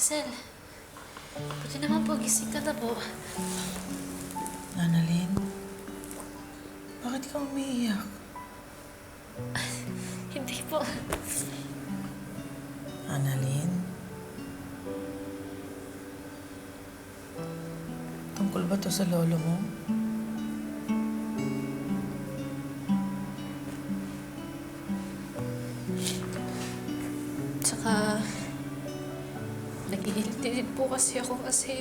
Giselle, buti naman po, gising ka na po. Annalyn, bakit ka umiiyak? Hindi po. Annalyn? Tungkol ba to sa lolo mo? Tsaka, nag-iilit din po kasi ako kasi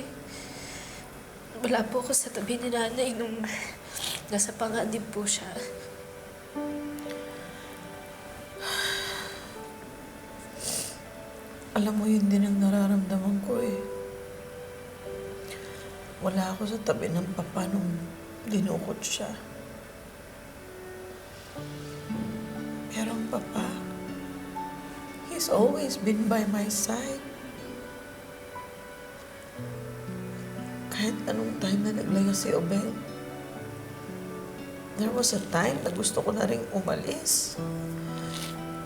wala po ako sa tabi ni nanay nung nasa panganib po siya. Alam mo, yun din ang nararamdaman ko eh. Wala ako sa tabi ng papa nung dinukot siya. Pero ang papa, he's always been by my side. Kahit anong time na naglaya si Obeng, there was a time na gusto ko na rin umalis.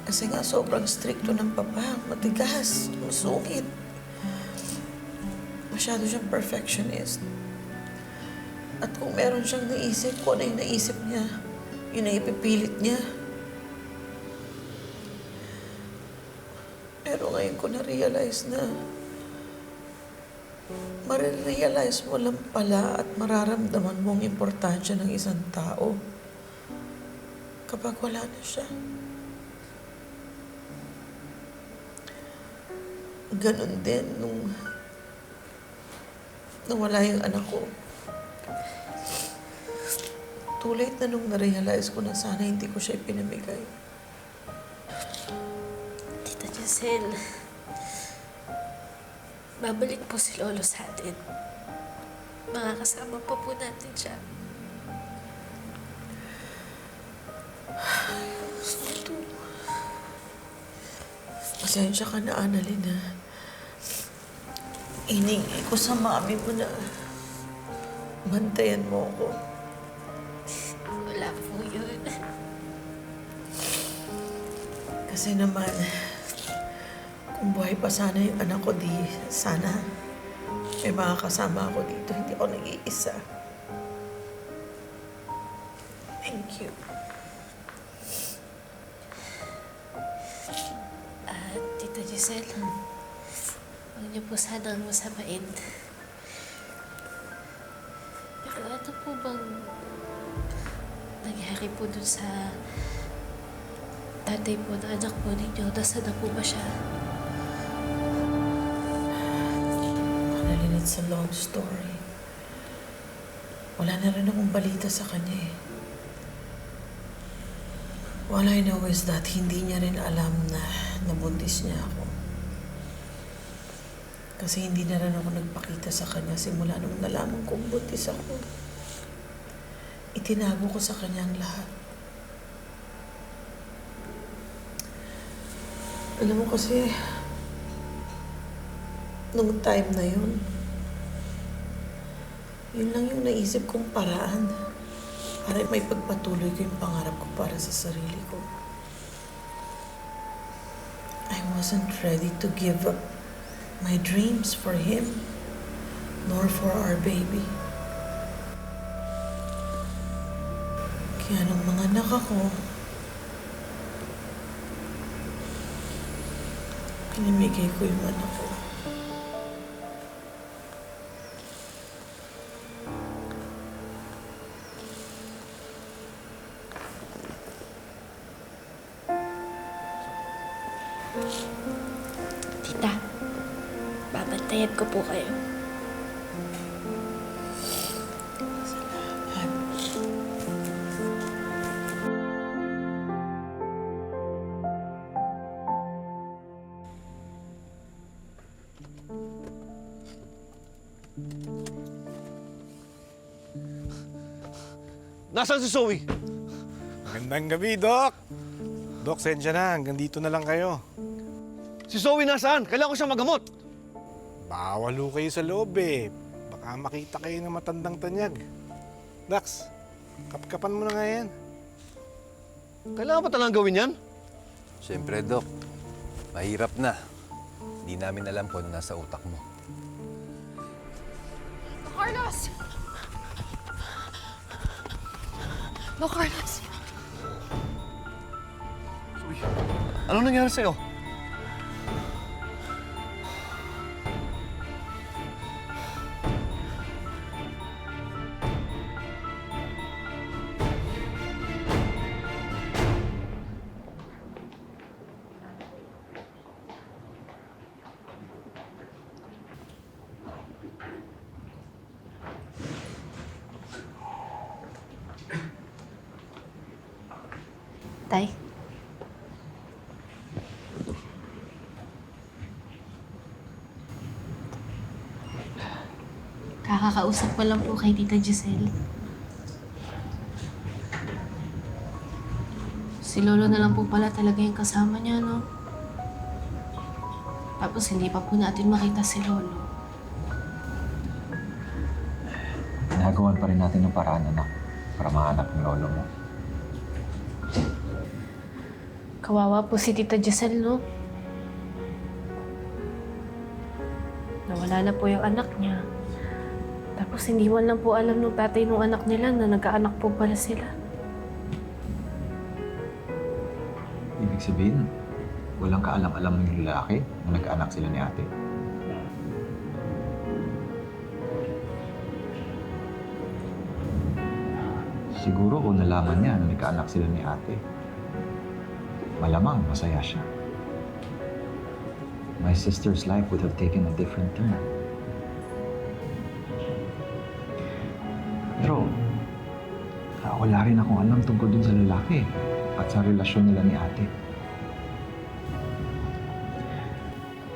Kasi nga sobrang stricto ng papa, matigas, masungit. Masyado siyang perfectionist. At kung meron siyang naisip, kung ano yung naisip niya, yun ang ipipilit niya. Pero ngayon ko na-realize na marirealize mo lang pala at mararamdaman mo ang importansya ng isang tao kapag wala na siya. Ganon din nung wala yung anak ko. Too late na nung na-realize ko na sana hindi ko siya ipinamigay. Tita Giselle, babalik po si Lolo sa atin. Makakasama pa po natin siya. Pasensya ka na, Annalyn, ha? Iningi ko sa mami mo na bantayan mo ako. Wala po yun. Kasi naman, kung buhay pa sana yung anak ko, di sana may mga kasama ako dito. Hindi ako nag-iisa. Thank you. Tita Giselle, huwag niyo po sanang masamain. Pero ano po bang nangyari po dun sa tatay po na anak po ninyo? Nasaan na po ba siya? Annalyn, it's a long story. Wala na rin akong balita sa kanya eh. All I know is that hindi niya rin alam na nabuntis niya ako. Kasi hindi na rin ako nagpakita sa kanya simula nung nalaman kong buntis ako. Itinago ko sa kanya ang lahat. Alam mo kasi, nung time na yun lang yung naisip kong paraan para may pagpatuloy ko yung pangarap ko para sa sarili ko. I wasn't ready to give up my dreams for him, nor for our baby. Kaya nung mga anak ako, pinamigay ko yung anak ko. Tita, babantayan ko po kayo. Nasaan si Zoe? Magandang gabi, Doc. Doc, sensya na. Hanggang dito na lang kayo. Si Zoe nasaan? Kailangan ko siyang magamot. Bawal ho kayo sa loob eh. Baka makita kayo ng matandang tanyag. Dax, kapkapan mo na nga yan. Kailangan pa talagang gawin yan? Siyempre, Dok. Mahirap na. Hindi namin alam kung ano nasa utak mo. Carlos! No, Carlos. Anong nangyari sa'yo? Tay. Kakakausap ko lang po kay Tita Giselle. Si Lolo na lang po pala talaga yung kasama niya, no? Tapos hindi pa po natin makita si Lolo. Nagawan pa rin natin ng paraan, anak, para mahanap ng lolo mo. Kawawa po si Tita Giselle, no? Nawala na po yung anak niya. Tapos hindi man lang po alam ng tatay ng anak nila na nagkaanak po pala sila. Ibig sabihin, walang kaalam-alam ng lalaki na nagkaanak sila ni ate. Siguro kung nalaman niya na nagkaanak sila ni ate, malamang masaya siya. My sister's life would have taken a different turn. Pero, wala rin akong alam tungkol dun sa lalaki at sa relasyon nila ni ate.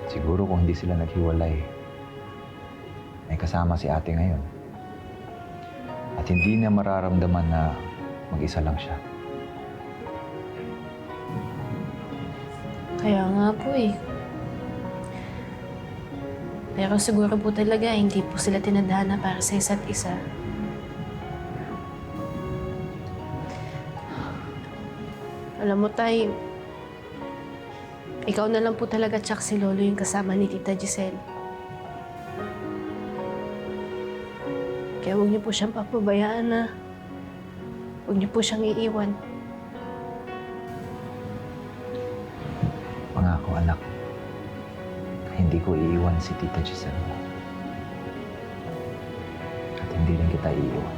Siguro kung hindi sila naghiwalay, may kasama si ate ngayon. At hindi niya mararamdaman na mag-isa lang siya. Kaya nga po eh. Pero siguro po talaga hindi po sila tinadhana para sa isa't isa. Alam mo, Tay, ikaw na lang po talaga tsak si Lolo yung kasama ni Tita Giselle. Kaya huwag niyo po siyang papabayaan na. Huwag niyo po siyang iiwan. Pangako, anak, hindi ko iiwan si Tita Giselle. At hindi rin kita iiwan.